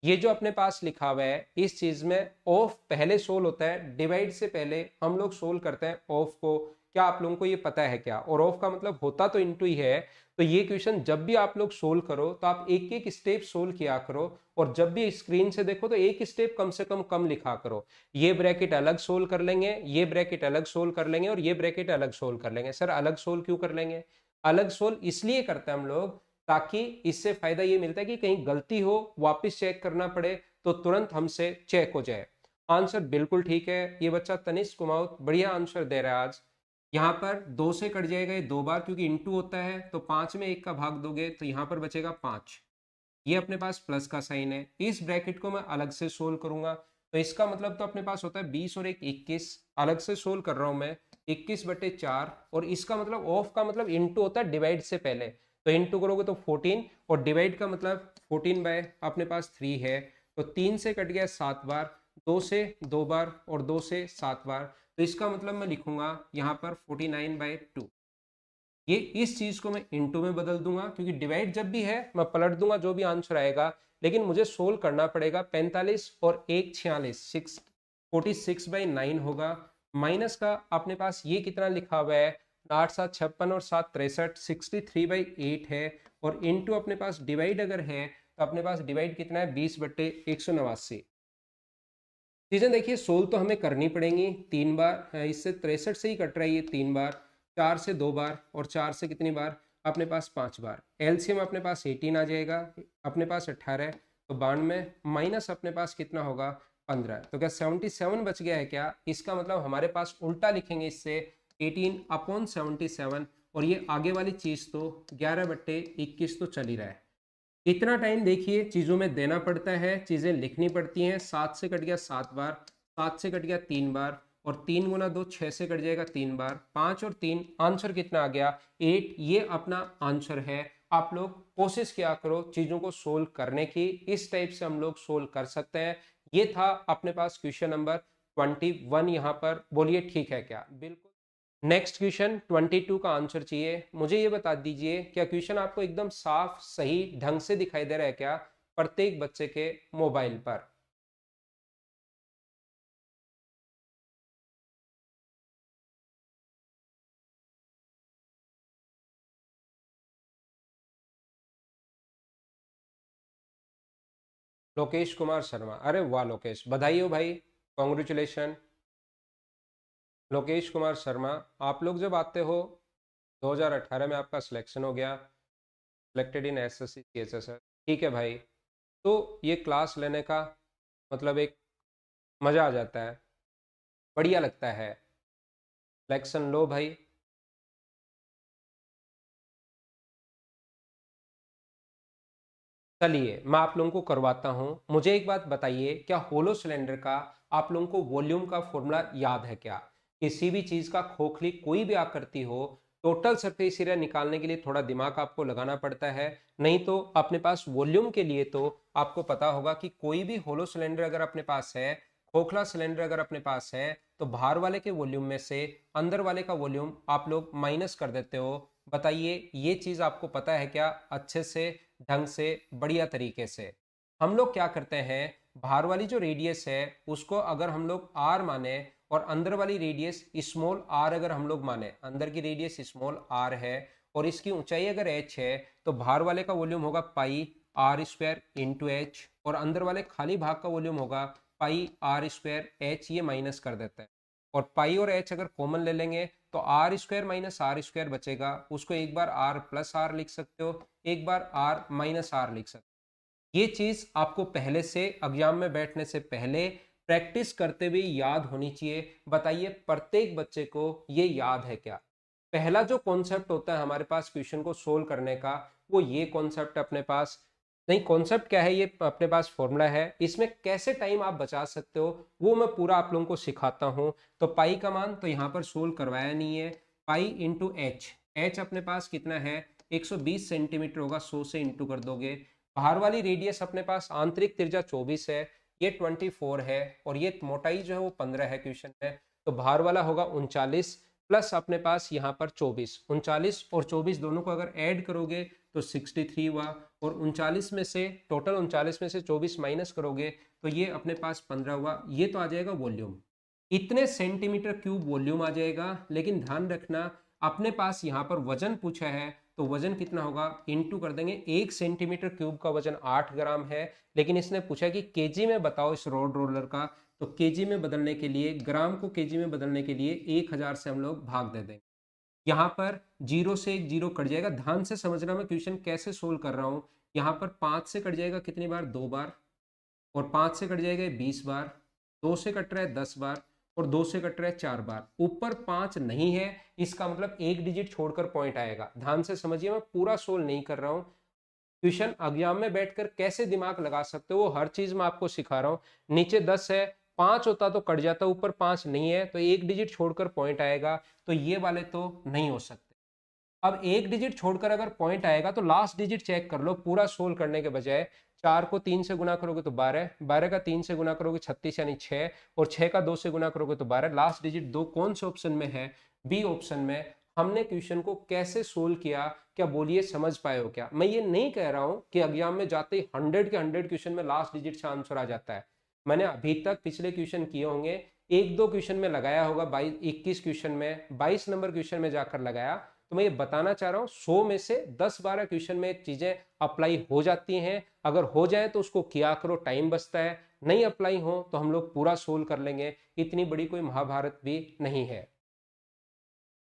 ये जो अपने पास लिखा हुआ है इस चीज में ऑफ पहले सोल्व होता है, डिवाइड से पहले हम लोग सोल्व करते हैं ऑफ को, क्या आप लोगों को ये पता है क्या? और ऑफ का मतलब होता तो इनटू ही है। तो ये क्वेश्चन जब भी आप लोग सोल्व करो तो आप एक एक स्टेप सोल्व किया करो, और जब भी स्क्रीन से देखो तो एक स्टेप कम से कम लिखा करो। ये ब्रैकेट अलग सोल्व कर लेंगे, ये ब्रैकेट अलग सोल्व कर लेंगे, और ये ब्रैकेट अलग सोल्व कर लेंगे। सर अलग सोल्व क्यों कर लेंगे? अलग सोल्व इसलिए करते हैं हम लोग ताकि इससे फायदा ये मिलता है कि कहीं गलती हो वापस चेक करना पड़े तो तुरंत हमसे चेक हो जाए। आंसर बिल्कुल ठीक है, ये बच्चा तनिष्क कुमाऊत बढ़िया आंसर दे रहा है आज। यहाँ पर 2 से कट जाएगा ये 2 बार, क्योंकि इंटू होता है, तो 5 में 1 का भाग दोगे तो यहाँ पर बचेगा 5। ये अपने पास प्लस का साइन है, इस ब्रैकेट को मैं अलग से सोल्व करूंगा, तो इसका मतलब तो अपने पास होता है 20 और 1 21। अलग से सोल्व कर रहा हूं मैं, 21/4, और इसका मतलब ऑफ का मतलब इंटू होता है डिवाइड से पहले, तो इंटू करोगे तो 14, और डिवाइड का मतलब 14 बाय अपने पास 3 है, तो 3 से कट गया 7 बार, 2 से 2 बार, और 2 से 7 बार, तो इसका मतलब मैं लिखूंगा यहाँ पर 49/2। ये इस चीज को मैं इनटू में बदल दूंगा, क्योंकि डिवाइड जब भी है मैं पलट दूंगा जो भी आंसर आएगा, लेकिन मुझे सोल्व करना पड़ेगा। 45 और 1 46, 46/9 होगा। माइनस का अपने पास ये कितना लिखा हुआ है, 8 7 56 और 7 63, 63/8 है, और इनटू अपने पास डिवाइड अगर है तो अपने पास डिवाइड कितना है, 20/189। चीजें देखिए सोल्व तो हमें करनी पड़ेंगी 3 बार, इससे 63 से ही कट रहा है ये 3 बार, 4 से 2 बार, और 4 से कितनी बार, अपने पास 5 बार। एलसीएम अपने पास 18 आ जाएगा, अपने पास 18 तो 92, माइनस अपने पास कितना होगा, 15। तो क्या 77 बच गया है क्या? इसका मतलब हमारे पास उल्टा लिखेंगे इससे, 18/77, और ये आगे वाली चीज तो 11/21 तो चल ही रहा है। इतना टाइम देखिए चीजों में देना पड़ता है, चीजें लिखनी पड़ती हैं। 7 से कट गया 7 बार, 7 से कट गया 3 बार, और 3 गुना 2 6 से कट जाएगा 3 बार, 5 और 3 आंसर कितना आ गया, 8। ये अपना आंसर है। आप लोग कोशिश किया करो चीजों को सोल्व करने की, इस टाइप से हम लोग सोल्व कर सकते हैं। ये था अपने पास क्वेश्चन नंबर 21। यहाँ पर बोलिए ठीक है क्या? बिल्कुल। नेक्स्ट क्वेश्चन 22 का आंसर चाहिए। मुझे ये बता दीजिए क्या क्वेश्चन आपको एकदम साफ सही ढंग से दिखाई दे रहा है क्या प्रत्येक बच्चे के मोबाइल पर? लोकेश कुमार शर्मा, अरे वाह लोकेश, बधाई हो भाई, कॉन्ग्रेचुलेशन। लोकेश कुमार शर्मा, आप लोग जब आते हो 2018 में आपका सिलेक्शन हो गया, सिलेक्टेड इन एसएससी सीएचएसएस, ठीक है भाई। तो ये क्लास लेने का मतलब एक मजा आ जाता है, बढ़िया लगता है। सिलेक्शन लो भाई। चलिए मैं आप लोगों को करवाता हूं। मुझे एक बात बताइए, क्या होलो सिलेंडर का आप लोगों को वॉल्यूम का फॉर्मूला याद है क्या? किसी भी चीज का खोखली कोई भी आकृति हो, टोटल सरफेस एरिया निकालने के लिए थोड़ा दिमाग आपको लगाना पड़ता है। नहीं तो अपने पास वॉल्यूम के लिए तो आपको पता होगा कि कोई भी होलो सिलेंडर अगर अपने पास है, खोखला सिलेंडर अगर अपने पास है, तो बाहर वाले के वॉल्यूम में से अंदर वाले का वॉल्यूम आप लोग माइनस कर देते हो। बताइए ये चीज आपको पता है क्या अच्छे से, ढंग से, बढ़िया तरीके से? हम लोग क्या करते हैं, बाहर वाली जो रेडियस है उसको अगर हम लोग आर माने, और अंदर वाली रेडियस स्मॉल आर अगर हम लोग माने, अंदर की रेडियस स्मॉल आर है और इसकी ऊंचाई अगर एच है, तो बाहर वाले का वॉल्यूम होगा पाई आर स्क्वायर इंटू एच, और अंदर वाले खाली भाग का वॉल्यूम होगा पाई आर स्क्वायर एच। ये माइनस कर देते हैं, और पाई और एच अगर कॉमन ले लेंगे तो r square minus r square बचेगा, उसको एक बार आर प्लस आर लिख सकते हो, एक बार आर माइनस आर लिख सकते हो। ये चीज आपको पहले से एग्जाम में बैठने से पहले प्रैक्टिस करते हुए याद होनी चाहिए। बताइए प्रत्येक बच्चे को ये याद है क्या? पहला जो कॉन्सेप्ट होता है हमारे पास क्वेश्चन को सोल्व करने का, वो ये कॉन्सेप्ट अपने पास नहीं, कॉन्सेप्ट क्या है, ये अपने पास फॉर्मूला है, इसमें कैसे टाइम आप बचा सकते हो वो मैं पूरा आप लोगों को सिखाता हूं। तो पाई का मान तो यहाँ पर सोल्व करवाया नहीं है, पाई इंटू एच, एच अपने पास कितना है 120 सेंटीमीटर होगा, 100 से इंटू कर दोगे। बाहर वाली रेडियस अपने पास आंतरिक त्रिज्या 24 है, ये 24 है, और ये मोटाई जो है वो 15 है क्वेश्चन में, तो बाहर वाला होगा 39, प्लस अपने पास यहाँ पर 24, 39 और 24 दोनों को अगर ऐड करोगे तो 63 हुआ, और 39 में से टोटल 39 में से 24 माइनस करोगे तो ये अपने पास 15 हुआ। ये तो आ जाएगा वॉल्यूम। इतने सेंटीमीटर क्यूब वॉल्यूम आ जाएगा। लेकिन ध्यान रखना, अपने पास यहाँ पर वजन पूछा है, तो वजन कितना होगा, इनटू कर देंगे। 1 सेंटीमीटर क्यूब का वजन 8 ग्राम है, लेकिन इसने पूछा कि केजी में बताओ इस रोड रोलर का, तो केजी में बदलने के लिए, ग्राम को केजी में बदलने के लिए 1000 से हम लोग भाग दे देंगे। यहाँ पर जीरो से एक जीरो कट जाएगा। ध्यान से समझना मैं क्वेश्चन कैसे सोल्व कर रहा हूँ। यहाँ पर 5 से कट जाएगा कितनी बार, 2 बार, और 5 से कट जाएगा 20 बार, 2 से कट रहा है 10 बार, और 2 से कट रहा है 4 बार। ऊपर 5 नहीं है, इसका मतलब एक डिजिट छोड़कर पॉइंट आएगा। ध्यान से समझिए, मैं पूरा सोल्व नहीं कर रहा हूँ। क्वेश्चन एग्जाम में बैठकर कैसे दिमाग लगा सकते हो वो हर चीज मैं आपको सिखा रहा हूँ। नीचे 10 है, 5 होता तो कट जाता, ऊपर 5 नहीं है तो एक डिजिट छोड़कर पॉइंट आएगा, तो ये वाले तो नहीं हो सकते। अब एक डिजिट छोड़कर अगर पॉइंट आएगा तो लास्ट डिजिट चेक कर लो, पूरा सोल्व करने के बजाय। 4 को 3 से गुना करोगे तो 12, 12 का 3 से गुना करोगे 36 यानी 6, और 6 का 2 से गुना करोगे तो 12। लास्ट डिजिट 2 कौन से ऑप्शन में है, बी ऑप्शन में। हमने क्वेश्चन को कैसे सोल्व किया, क्या बोलिए समझ पाए हो क्या? मैं ये नहीं कह रहा हूं कि एग्जाम में जाते ही 100 के 100 क्वेश्चन में लास्ट डिजिट से आंसर आ जाता है। मैंने अभी तक पिछले क्वेश्चन किए होंगे, एक दो क्वेश्चन में लगाया होगा, 21 क्वेश्चन में, 22 नंबर क्वेश्चन में जाकर लगाया। तो मैं ये बताना चाह रहा हूँ 100 में से 10-12 क्वेश्चन में चीजें अप्लाई हो जाती हैं। अगर हो जाए तो उसको किया करो, टाइम बचता है। नहीं अप्लाई हो तो हम लोग पूरा सोल्व कर लेंगे, इतनी बड़ी कोई महाभारत भी नहीं है।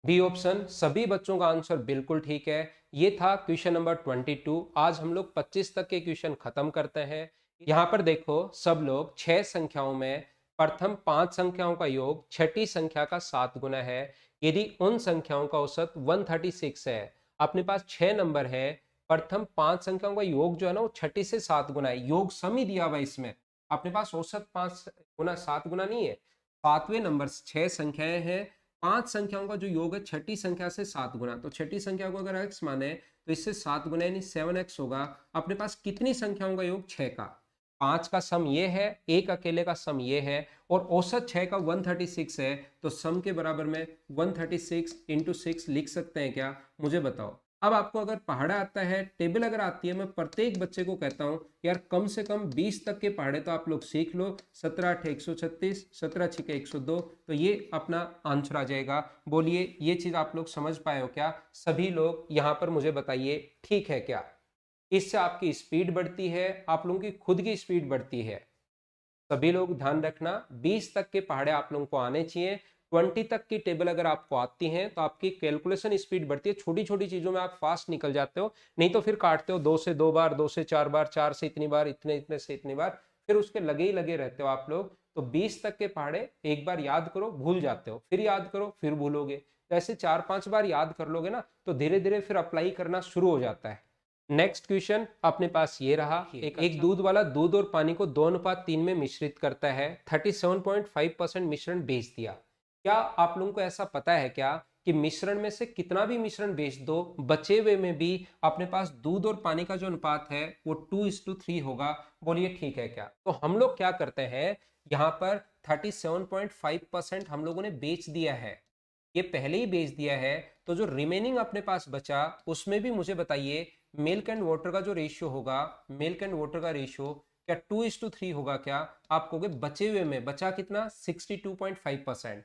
बी ऑप्शन सभी बच्चों का आंसर बिल्कुल ठीक है। ये था क्वेश्चन नंबर 22। आज हम लोग 25 तक के क्वेश्चन खत्म करते हैं। यहाँ पर देखो, सब लोग 6 संख्याओं में प्रथम 5 संख्याओं का योग छठी संख्या का 7 गुना है, यदि उन संख्याओं का औसत 136 है। अपने पास 6 नंबर है, प्रथम 5 संख्याओं का योग जो है ना वो छठी से 7 गुना है। योग सम ही दिया हुआ इसमें, अपने पास औसत 5 गुना 7 गुना नहीं है। 7वें नंबर 6 संख्याएं हैं, 5 संख्याओं का जो योग है छठी संख्या से 7 गुना, तो छठी संख्या को अगर x माने तो इससे 7 गुना यानी 7x होगा। अपने पास कितनी संख्याओं का योग, 6 का। 5 का सम ये है, एक अकेले का सम ये है, और औसत 6 का 136 है, तो सम के बराबर में 136 इंटू 6 लिख सकते हैं क्या, मुझे बताओ। अब आपको अगर पहाड़ा आता है, टेबल अगर आती है, मैं प्रत्येक बच्चे को कहता हूं यार कम से कम 20 तक के पहाड़े तो आप लोग सीख लो। 17 8 136, 17 6 102, तो ये अपना आंसर आ जाएगा। बोलिए ये चीज आप लोग समझ पाए हो क्या? सभी लोग यहां पर मुझे बताइए, ठीक है क्या? इससे आपकी स्पीड बढ़ती है, आप लोगों की खुद की स्पीड बढ़ती है। सभी लोग ध्यान रखना, 20 तक के पहाड़े आप लोगों को आने चाहिए। 20 तक की टेबल अगर आपको आती है तो आपकी कैलकुलेशन स्पीड बढ़ती है, छोटी छोटी चीजों में आप फास्ट निकल जाते हो। नहीं तो फिर काटते हो 2 से 2 बार, 2 से 4 बार, 4 से इतनी बार, इतने इतने से इतनी बार, फिर उसके लगे ही लगे रहते हो आप लोग। तो 20 तक के पहाड़े एक बार याद करो, भूल जाते हो, फिर याद करो, फिर भूलोगे। ऐसे 4-5 बार याद कर लोगे ना तो धीरे धीरे फिर अप्लाई करना शुरू हो जाता है। नेक्स्ट क्वेश्चन अपने पास ये रहा। एक दूध वाला दूध और पानी को 2:3 में मिश्रित करता है, 37.5% मिश्रण बेच दिया। क्या आप लोगों को ऐसा पता है क्या कि मिश्रण में से कितना भी मिश्रण बेच दो, बचे हुए में भी अपने पास दूध और पानी का जो अनुपात है वो 2:3 होगा? बोलिए ठीक है क्या? तो हम लोग क्या करते हैं, यहाँ पर 37.5% हम लोगों ने बेच दिया है, ये पहले ही बेच दिया है। तो जो रिमेनिंग अपने पास बचा उसमें भी मुझे बताइए, मिल्क एंड वाटर का जो रेशियो होगा, मिल्क एंड वाटर का रेशियो क्या 2:3 होगा क्या? आप कहोगे बचे हुए में बचा कितना, 62.5%।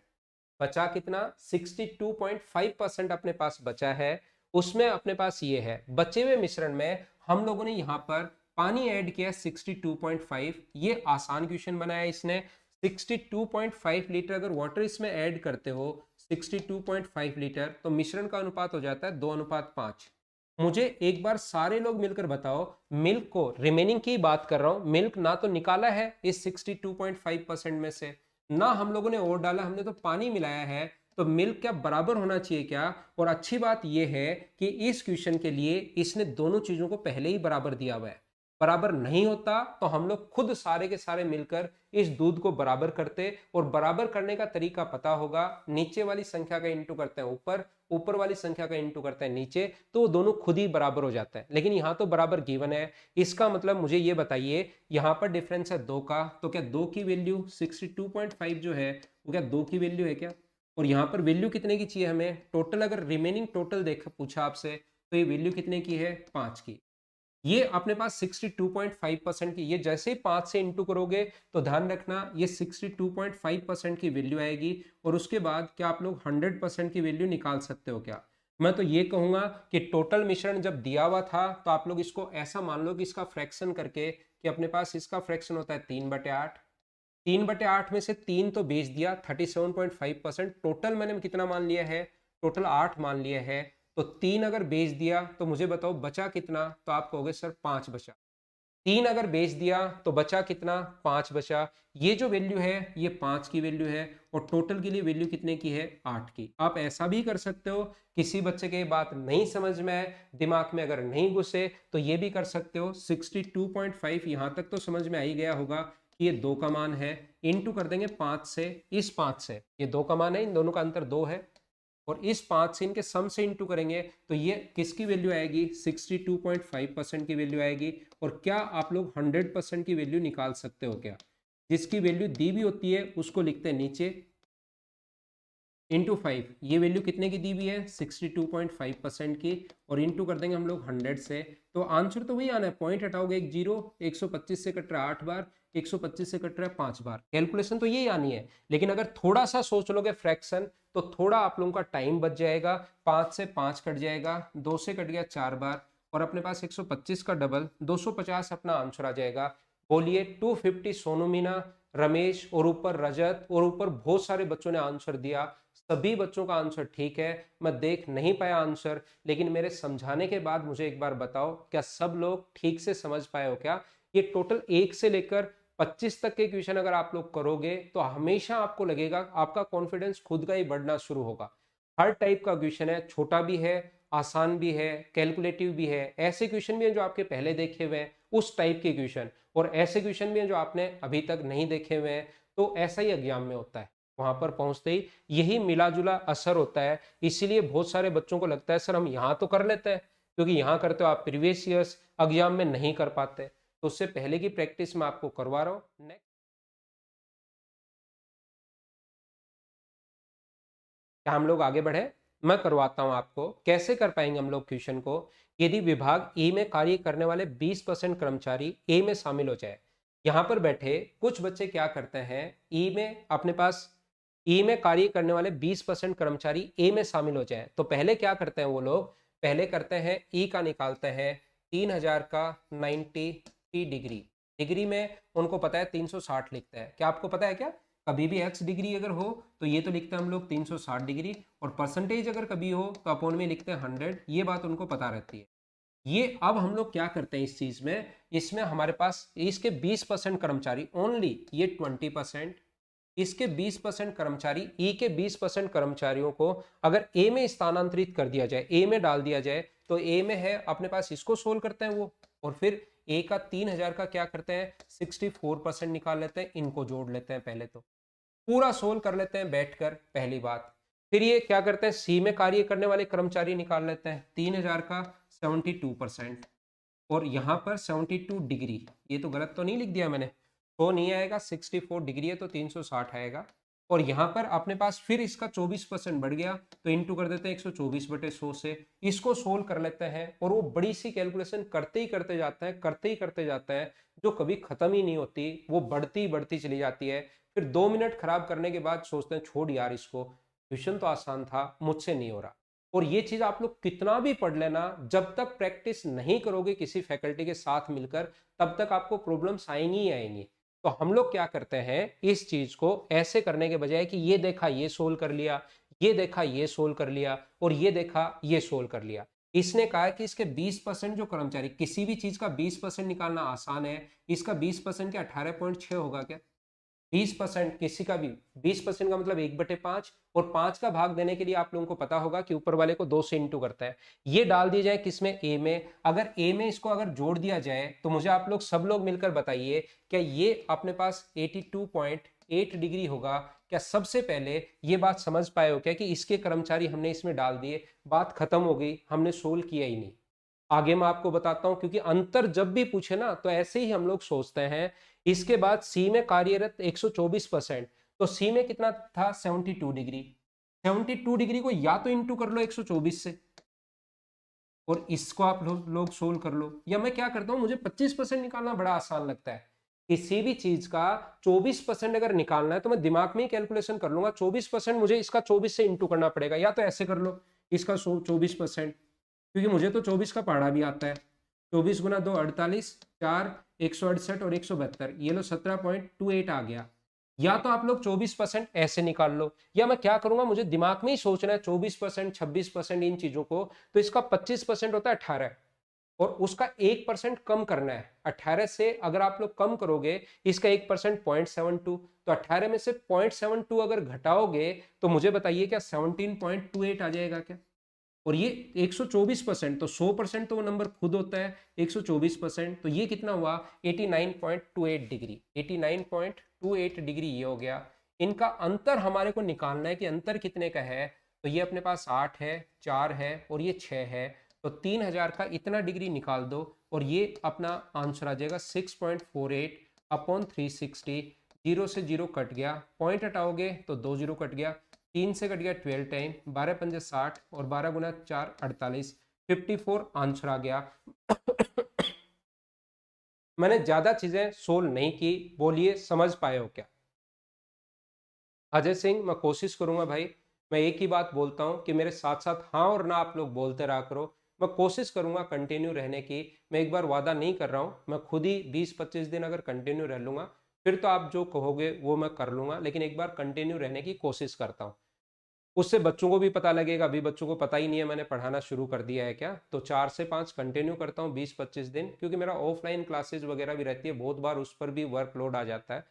बचा कितना, 62.5% अपने पास बचा है। उसमें अपने पास ये है, बचे हुए मिश्रण में हम लोगों ने यहाँ पर पानी ऐड किया 62.5। ये आसान क्वेश्चन बनाया इसने। 62.5 लीटर अगर वाटर इसमें ऐड करते हो, 62.5 लीटर, तो मिश्रण का अनुपात हो जाता है 2:5। मुझे एक बार सारे लोग मिलकर बताओ, मिल्क को, रिमेनिंग की बात कर रहा हूं, मिल्क ना तो निकाला है इस 62.5% में से, ना हम लोगों ने और डाला, हमने तो पानी मिलाया है। तो मिल्क क्या बराबर होना चाहिए क्या? और अच्छी बात यह है कि इस क्वेश्चन के लिए इसने दोनों चीजों को पहले ही बराबर दिया हुआ है। बराबर नहीं होता तो हम लोग खुद सारे के सारे मिलकर इस दूध को बराबर करते, और बराबर करने का तरीका पता होगा, नीचे वाली संख्या का इंटू करते हैं ऊपर, ऊपर वाली संख्या का इंटू करते हैं नीचे, तो वो दोनों खुद ही बराबर हो जाता है। लेकिन यहाँ तो बराबर गिवन है, इसका मतलब मुझे ये बताइए, यहाँ पर डिफरेंस है 2 का, तो क्या 2 की वैल्यू 62.5 जो है वो क्या 2 की वैल्यू है क्या? और यहाँ पर वैल्यू कितने की चाहिए हमें, टोटल अगर रिमेनिंग टोटल देख पूछा आपसे, तो ये वैल्यू कितने की है, 5 की। ये अपने पास 62.5% की, ये जैसे ही 5 से इंटू करोगे तो ध्यान रखना ये 62.5% की वैल्यू आएगी। और उसके बाद क्या आप लोग 100% की वैल्यू निकाल सकते हो क्या? मैं तो ये कहूंगा कि टोटल मिश्रण जब दिया हुआ था तो आप लोग इसको ऐसा मान लो कि इसका फ्रैक्शन करके, कि अपने पास इसका फ्रैक्शन होता है 3/8। 3/8 में से 3 तो बेच दिया, 37.5%। टोटल मैंने कितना मान लिया है? टोटल 8 मान लिया है। तो 3 अगर बेच दिया तो मुझे बताओ बचा कितना? तो आप कहोगे सर 5 बचा। 3 अगर बेच दिया तो बचा कितना? 5 बचा। ये जो वैल्यू है ये 5 की वैल्यू है, और टोटल के लिए वैल्यू कितने की है? 8 की। आप ऐसा भी कर सकते हो, किसी बच्चे के बात नहीं समझ में आए, दिमाग में अगर नहीं घुसे तो ये भी कर सकते हो। 62.5 यहां तक तो समझ में आ ही गया होगा कि ये 2 का मान है। इनटू कर देंगे 5 से, इस 5 से, ये 2 का मान है, इन दोनों का अंतर 2 है, और इस 5 से इनके सम से इंटू करेंगे तो ये किसकी वैल्यू आएगी? 62.5% की वैल्यू आएगी। और क्या आप लोग 100% की वैल्यू निकाल सकते हो क्या? जिसकी वैल्यू दी भी होती है उसको लिखते हैं नीचे, इंटू 5। ये वैल्यू कितने की दी हुई है? 62.5% की, और इंटू कर देंगे हम लोग 100 से। तो आंसर तो वही आना है, पॉइंट हटाओगे एक जीरो, 125 से कट रहा है 8 बार, 125 से कट रहा है 5 बार, कैलकुलेशन तो यही आनी है। लेकिन अगर थोड़ा सा सोच लोगे फ्रैक्शन तो थोड़ा आप लोगों का टाइम बच जाएगा। 5 से 5 कट जाएगा, 2 से कट गया 4 बार, और अपने पास 125 का डबल 250 अपना आंसर आ जाएगा। बोलिए 250 सोनू मीना, रमेश, और ऊपर रजत, और ऊपर बहुत सारे बच्चों ने आंसर दिया। सभी बच्चों का आंसर ठीक है। मैं देख नहीं पाया आंसर, लेकिन मेरे समझाने के बाद मुझे एक बार बताओ, क्या सब लोग ठीक से समझ पाए हो क्या? ये टोटल 1 से लेकर 25 तक के क्वेश्चन अगर आप लोग करोगे तो हमेशा आपको लगेगा, आपका कॉन्फिडेंस खुद का ही बढ़ना शुरू होगा। हर टाइप का क्वेश्चन है, छोटा भी है, आसान भी है, कैलकुलेटिव भी है। ऐसे क्वेश्चन भी हैं जो आपके पहले देखे हुए हैं, उस टाइप के क्वेश्चन, और ऐसे क्वेश्चन भी हैं जो आपने अभी तक नहीं देखे हुए हैं। तो ऐसा ही एग्जाम में होता है, वहां पर पहुंचते ही यही मिला जुला असर होता है। इसीलिए बहुत सारे बच्चों को लगता है सर हम यहाँ तो कर लेते हैं, क्योंकि यहाँ करते हो आप प्रीवियस ईयर्स, एग्जाम में नहीं कर पाते। तो उससे पहले की प्रैक्टिस मैं आपको करवा रहा हूँ। नेक्स्ट, क्या हम लोग आगे बढ़े? मैं करवाता हूं आपको कैसे कर पाएंगे हम लोग क्वेश्चन को। यदि विभाग ए में कार्य करने वाले 20% कर्मचारी ए में शामिल हो जाए। यहां पर बैठे कुछ बच्चे क्या करते हैं, ई में अपने पास ई में कार्य करने वाले 20% कर्मचारी ए में शामिल हो जाए, तो पहले क्या करते हैं वो लोग? पहले करते हैं ई का निकालते हैं 3000 का 93 डिग्री। डिग्री में उनको पता है 360 लिखते हैं। क्या आपको पता है क्या? कभी भी एक्स डिग्री अगर हो तो ये तो लिखते हैं हम लोग 360 डिग्री, और परसेंटेज अगर कभी हो तो अपॉन में लिखते हैं 100। ये बात उनको पता रहती है। ये अब हम लोग क्या करते हैं इस चीज में, इसमें हमारे पास इसके 20% कर्मचारी ओनली, ये 20%, इसके 20% कर्मचारी, ई के 20% कर्मचारियों को अगर ए में स्थानांतरित कर दिया जाए, ए में डाल दिया जाए, तो ए में है अपने पास, इसको सोल्व करते हैं वो, और फिर ए का 3000 का क्या करते हैं, 64% निकाल लेते हैं, इनको जोड़ लेते हैं। पहले तो पूरा सोल्व कर लेते हैं बैठकर, पहली बात। फिर ये क्या करते हैं, सी में कार्य करने वाले कर्मचारी निकाल लेते हैं, 3000 का 72%, और यहां पर 72 डिग्री, ये तो गलत तो नहीं लिख दिया मैंने, तो नहीं आएगा, 64 डिग्री है तो 360 आएगा। और यहां पर अपने पास फिर इसका 24% बढ़ गया, तो इंटू कर देते हैं 124/100 से। इसको सोल्व कर लेते हैं, और वो बड़ी सी कैलकुलेशन करते ही करते जाते हैं, करते ही करते जाते हैं, जो कभी खत्म ही नहीं होती, वो बढ़ती बढ़ती चली जाती है। फिर 2 मिनट खराब करने के बाद सोचते हैं छोड़ यार इसको, क्वेश्चन तो आसान था, मुझसे नहीं हो रहा। और ये चीज आप लोग कितना भी पढ़ लेना, जब तक प्रैक्टिस नहीं करोगे किसी फैकल्टी के साथ मिलकर, तब तक आपको प्रॉब्लम्स आएंगी ही आएंगी। तो हम लोग क्या करते हैं, इस चीज को ऐसे करने के बजाय कि ये देखा ये सोल्व कर लिया, ये देखा ये सोल्व कर लिया, और ये देखा ये सोल्व कर लिया। इसने कहा कि इसके 20% जो कर्मचारी, किसी भी चीज का 20% निकालना आसान है, इसका 20% के 18.6 होगा क्या? 20% किसी का भी, 20% का मतलब 1/5, और 5 का भाग देने के लिए आप लोगों को पता होगा कि ऊपर वाले को 2 से इंटू करता है। ये डाल दिया जाए किसमें, ए में। अगर ए में इसको अगर जोड़ दिया जाए तो मुझे आप लोग सब लोग मिलकर बताइए, क्या ये अपने पास 82.8 डिग्री होगा? क्या सबसे पहले ये बात समझ पाए हो क्या कि इसके कर्मचारी हमने इसमें डाल दिए, बात खत्म हो गई, हमने सोल्व किया ही नहीं। आगे मैं आपको बताता हूं, क्योंकि अंतर जब भी पूछे ना तो ऐसे ही हम लोग सोचते हैं। इसके बाद सी में कार्यरत 124%, तो सी में कितना था, 72 डिग्री। 72 डिग्री को या तो इंटू कर लो 124 से, और इसको आप लोग सोल्व कर लो। या मैं क्या करता हूं, मुझे 25% निकालना बड़ा आसान लगता है। किसी भी चीज का 24% अगर निकालना है तो मैं दिमाग में ही कैलकुलेशन कर लूंगा। 24% मुझे इसका 24 से इंटू करना पड़ेगा, या तो ऐसे कर लो इसका 24%, क्योंकि मुझे तो 24 का पहाड़ा भी आता है। 24 गुना 2 48, 4 168 और 172, ये लो 17.28 आ गया। या तो आप लोग 24% ऐसे निकाल लो, या मैं क्या करूंगा, मुझे दिमाग में ही सोचना है 24% 26% इन चीजों को, तो इसका 25% होता है 18, और उसका 1% कम करना है। 18 से अगर आप लोग कम करोगे इसका 1% 0.72, तो 18 में से 0.72 अगर घटाओगे तो मुझे बताइए क्या 17.28 आ जाएगा क्या? और ये 124%, तो 100% तो वो नंबर खुद होता है। 124%, तो ये कितना हुआ 89.28 डिग्री। 89.28 डिग्री ये हो गया। इनका अंतर हमारे को निकालना है कि अंतर कितने का है। तो ये अपने पास 8 है, 4 है और ये 6 है, तो 3000 का इतना डिग्री निकाल दो और ये अपना आंसर आ जाएगा 6.48 अपॉन 360। जीरो से जीरो कट गया, पॉइंट हटाओगे तो 2 जीरो कट गया, 3 से कट गया 12 टाइम, 12 पंजे 60 और 12 गुना 4 48, 54 आंसर आ गया। मैंने ज्यादा चीजें सोल्व नहीं की, बोलिए समझ पाए हो क्या? अजय सिंह, मैं कोशिश करूंगा भाई, मैं एक ही बात बोलता हूं कि मेरे साथ साथ हाँ और ना आप लोग बोलते रहा करो। मैं कोशिश करूंगा कंटिन्यू रहने की। मैं एक बार वादा नहीं कर रहा हूं, मैं खुद ही 20-25 दिन अगर कंटिन्यू रह लूंगा फिर तो आप जो कहोगे वो मैं कर लूंगा, लेकिन एक बार कंटिन्यू रहने की कोशिश करता हूँ। उससे बच्चों को भी पता लगेगा, अभी बच्चों को पता ही नहीं है मैंने पढ़ाना शुरू कर दिया है क्या। तो 4 से 5 कंटिन्यू करता हूँ 20-25 दिन, क्योंकि मेरा ऑफलाइन क्लासेज वगैरह भी रहती है, बहुत बार उस पर भी वर्कलोड आ जाता है।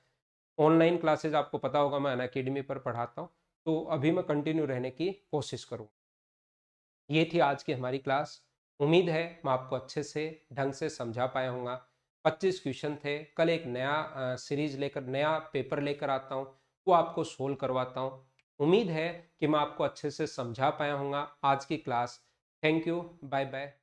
ऑनलाइन क्लासेज आपको पता होगा मैं अनअकैडमी पर पढ़ाता हूँ। तो अभी मैं कंटिन्यू रहने की कोशिश करूँ। ये थी आज की हमारी क्लास। उम्मीद है मैं आपको अच्छे से ढंग से समझा पाया हूँगा। 25 क्वेश्चन थे। कल एक नया सीरीज लेकर, नया पेपर लेकर आता हूँ, वो आपको सोल्व करवाता हूँ। उम्मीद है कि मैं आपको अच्छे से समझा पाया हूँगा आज की class. Thank you, bye bye.